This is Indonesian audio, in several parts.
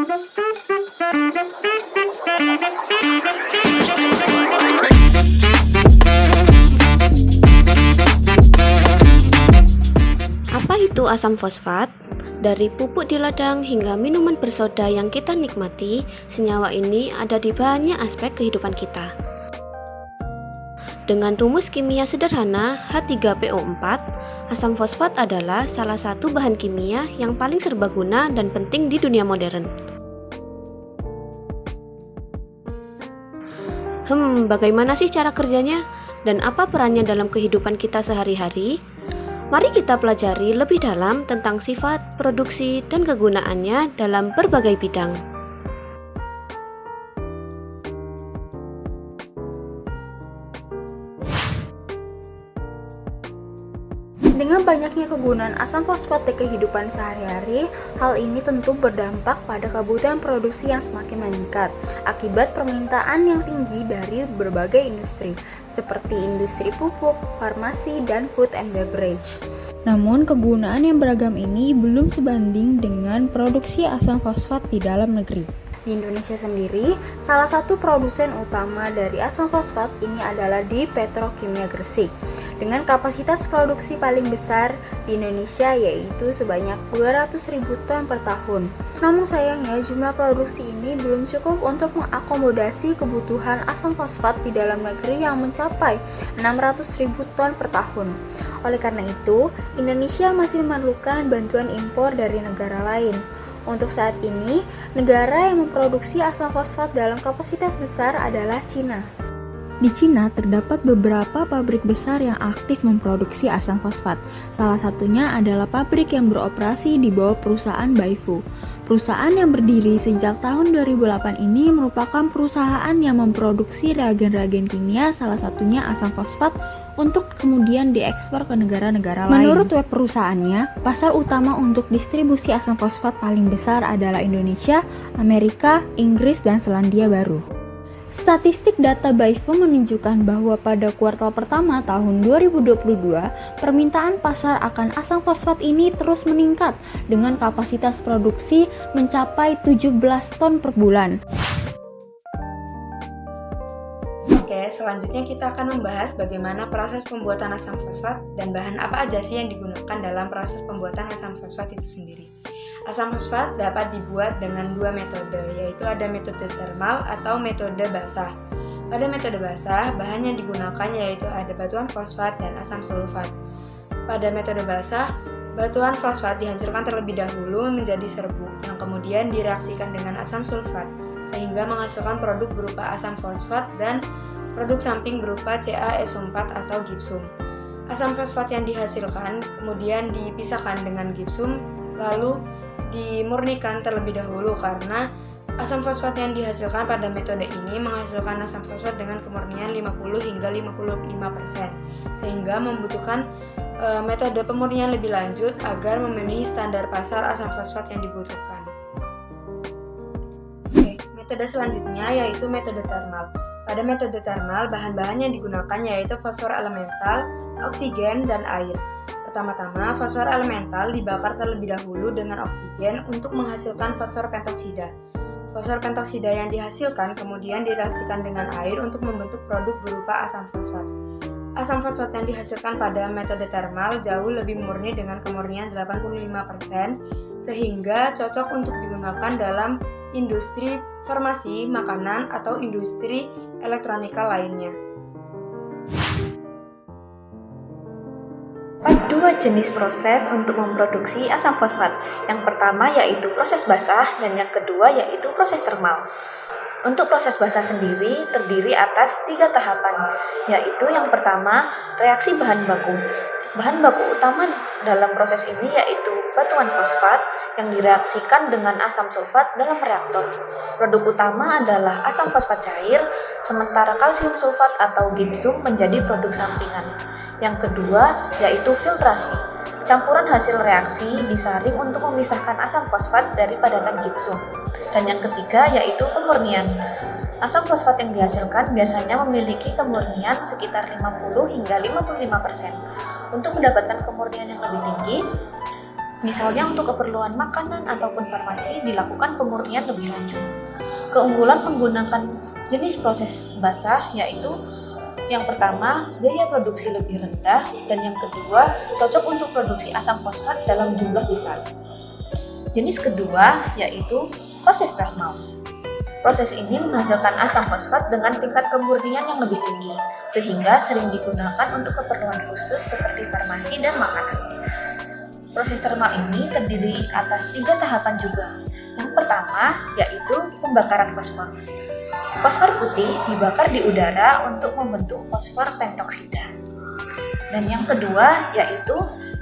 Apa itu asam fosfat? Dari pupuk di ladang hingga minuman bersoda yang kita nikmati, senyawa ini ada di banyak aspek kehidupan kita. Dengan rumus kimia sederhana H3PO4, asam fosfat adalah salah satu bahan kimia yang paling serbaguna dan penting di dunia modern. Bagaimana sih cara kerjanya? Dan apa perannya dalam kehidupan kita sehari-hari? Mari kita pelajari lebih dalam tentang sifat, produksi, dan kegunaannya dalam berbagai bidang. Dengan banyaknya kegunaan asam fosfat di kehidupan sehari-hari, hal ini tentu berdampak pada kebutuhan produksi yang semakin meningkat akibat permintaan yang tinggi dari berbagai industri, seperti industri pupuk, farmasi, dan food and beverage. Namun, kegunaan yang beragam ini belum sebanding dengan produksi asam fosfat di dalam negeri. Di Indonesia sendiri, salah satu produsen utama dari asam fosfat ini adalah di Petrokimia Gresik, dengan kapasitas produksi paling besar di Indonesia yaitu sebanyak 200.000 ton per tahun. Namun sayangnya jumlah produksi ini belum cukup untuk mengakomodasi kebutuhan asam fosfat di dalam negeri yang mencapai 600.000 ton per tahun. Oleh karena itu, Indonesia masih memerlukan bantuan impor dari negara lain. Untuk saat ini, negara yang memproduksi asam fosfat dalam kapasitas besar adalah Cina. Di Cina terdapat beberapa pabrik besar yang aktif memproduksi asam fosfat. Salah satunya adalah pabrik yang beroperasi di bawah perusahaan Baifu. Perusahaan yang berdiri sejak tahun 2008 ini merupakan perusahaan yang memproduksi reagen-reagen kimia, salah satunya asam fosfat, untuk kemudian diekspor ke negara-negara lain. Menurut web perusahaannya, pasar utama untuk distribusi asam fosfat paling besar adalah Indonesia, Amerika, Inggris, dan Selandia Baru. Statistik data Baifu menunjukkan bahwa pada kuartal pertama tahun 2022, permintaan pasar akan asam fosfat ini terus meningkat dengan kapasitas produksi mencapai 17 ton per bulan. Oke, selanjutnya kita akan membahas bagaimana proses pembuatan asam fosfat dan bahan apa aja sih yang digunakan dalam proses pembuatan asam fosfat itu sendiri. Asam fosfat dapat dibuat dengan dua metode, yaitu ada metode termal atau metode basah. Pada metode basah, bahan yang digunakan yaitu ada batuan fosfat dan asam sulfat. Pada metode basah, batuan fosfat dihancurkan terlebih dahulu menjadi serbuk yang kemudian direaksikan dengan asam sulfat, sehingga menghasilkan produk berupa asam fosfat dan produk samping berupa CaSO4 atau gipsum. Asam fosfat yang dihasilkan kemudian dipisahkan dengan gipsum, lalu dimurnikan terlebih dahulu karena asam fosfat yang dihasilkan pada metode ini menghasilkan asam fosfat dengan kemurnian 50 hingga 55%, sehingga membutuhkan metode pemurnian lebih lanjut agar memenuhi standar pasar asam fosfat yang dibutuhkan. Metode selanjutnya yaitu metode termal. Pada metode termal, bahan-bahan yang digunakan yaitu fosfor elemental, oksigen, dan air. Pertama-tama, fosfor elemental dibakar terlebih dahulu dengan oksigen untuk menghasilkan fosfor pentoksida. Fosfor pentoksida yang dihasilkan kemudian direaksikan dengan air untuk membentuk produk berupa asam fosfat. Asam fosfat yang dihasilkan pada metode termal jauh lebih murni dengan kemurnian 85%, sehingga cocok untuk digunakan dalam industri farmasi, makanan, atau industri elektronika lainnya. Dua jenis proses untuk memproduksi asam fosfat. Yang pertama yaitu proses basah dan yang kedua yaitu proses termal. Untuk proses basah sendiri terdiri atas 3 tahapan, yaitu yang pertama reaksi bahan baku. Bahan baku utama dalam proses ini yaitu batuan fosfat yang direaksikan dengan asam sulfat dalam reaktor. Produk utama adalah asam fosfat cair, sementara kalsium sulfat atau gipsum menjadi produk sampingan. Yang kedua yaitu filtrasi. Campuran hasil reaksi disaring untuk memisahkan asam fosfat dari padatan gipsum. Dan yang ketiga yaitu pemurnian. Asam fosfat yang dihasilkan biasanya memiliki kemurnian sekitar 50 hingga 55%. Untuk mendapatkan kemurnian yang lebih tinggi, Misalnya untuk keperluan makanan ataupun farmasi dilakukan pemurnian lebih lanjut. Keunggulan menggunakan jenis proses basah yaitu yang pertama, biaya produksi lebih rendah, dan yang kedua, cocok untuk produksi asam fosfat dalam jumlah besar. Jenis kedua yaitu proses termal. Proses ini menghasilkan asam fosfat dengan tingkat kemurnian yang lebih tinggi, sehingga sering digunakan untuk keperluan khusus seperti farmasi dan makanan. Proses termal ini terdiri atas 3 tahapan juga. Yang pertama yaitu pembakaran fosfor. Fosfor putih dibakar di udara untuk membentuk fosfor pentoksida. Dan yang kedua yaitu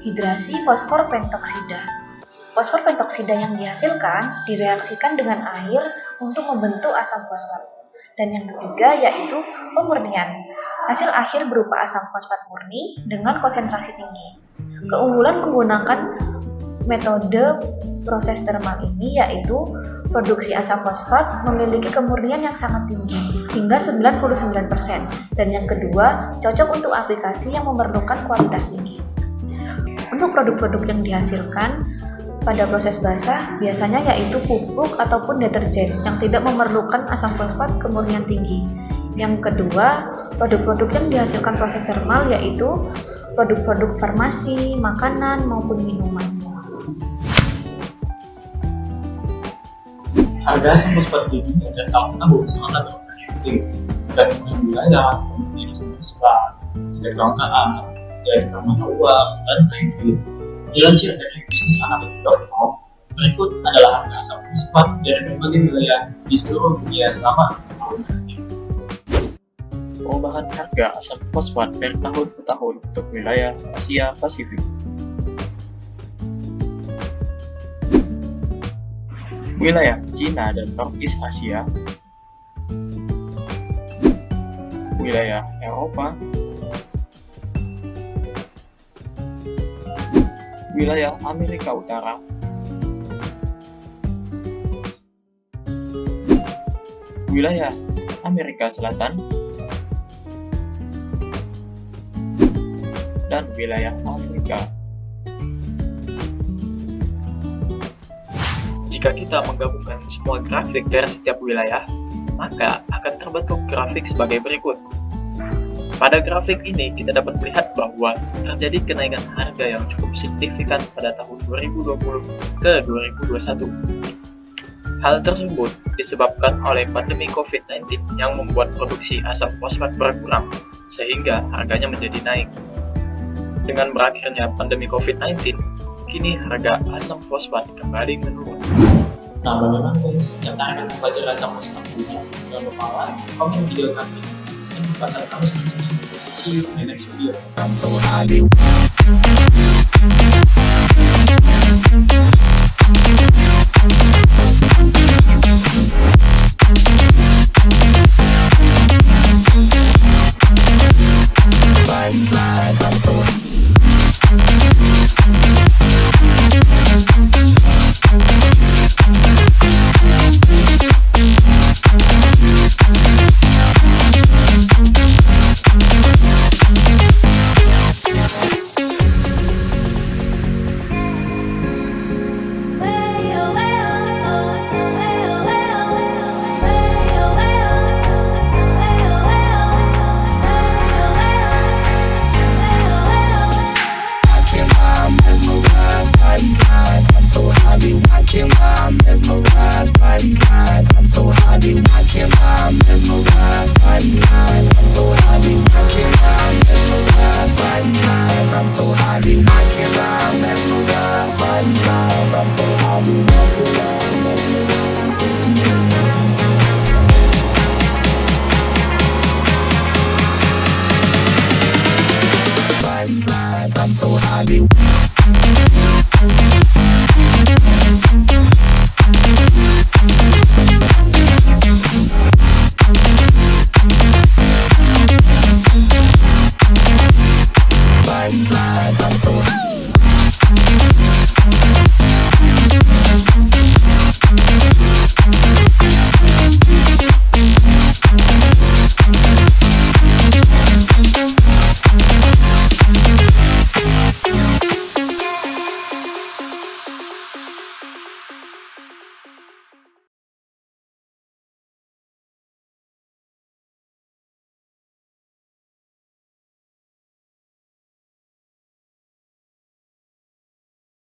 hidrasi fosfor pentoksida. Fosfor pentoksida yang dihasilkan direaksikan dengan air untuk membentuk asam fosfat. Dan yang ketiga yaitu pemurnian. Hasil akhir berupa asam fosfat murni dengan konsentrasi tinggi. Keunggulan menggunakan metode proses termal ini yaitu produksi asam fosfat memiliki kemurnian yang sangat tinggi, hingga 99%. Dan yang kedua, cocok untuk aplikasi yang memerlukan kualitas tinggi. Untuk produk-produk yang dihasilkan pada proses basah biasanya yaitu pupuk ataupun deterjen yang tidak memerlukan asam fosfat kemurnian tinggi. Yang kedua, produk-produk yang dihasilkan proses termal yaitu produk-produk farmasi, makanan, maupun minuman. Harga asam fosfat di dunia dan tahun-tahun sangat bervariatif, tergantung wilayah, kemudian fosfat, tingkat kelangkaan, nilai mata uang, dan lain-lain. Dilansir dari bisnisanalitik.com, berikut adalah harga asam fosfat dari berbagai wilayah di seluruh dunia selama tahun terakhir. Perubahan harga asam fosfat dari tahun ke tahun untuk wilayah Asia Pasifik. Wilayah Cina dan Northeast Asia, wilayah Eropa, wilayah Amerika Utara, wilayah Amerika Selatan, dan wilayah Afrika. Jika kita menggabungkan semua grafik dari setiap wilayah, maka akan terbentuk grafik sebagai berikut. Pada grafik ini kita dapat melihat bahwa terjadi kenaikan harga yang cukup signifikan pada tahun 2020 ke 2021. Hal tersebut disebabkan oleh pandemi COVID-19 yang membuat produksi asam fosfat berkurang, sehingga harganya menjadi naik. Dengan berakhirnya pandemi COVID-19, kini harga asam fosfat kembali menurun. Nah, bagaimana guys? Tertarik belajar asam fosfat dulu? Jangan lupa komen video kami dan pembahasan kami selanjutnya. See you in the next video.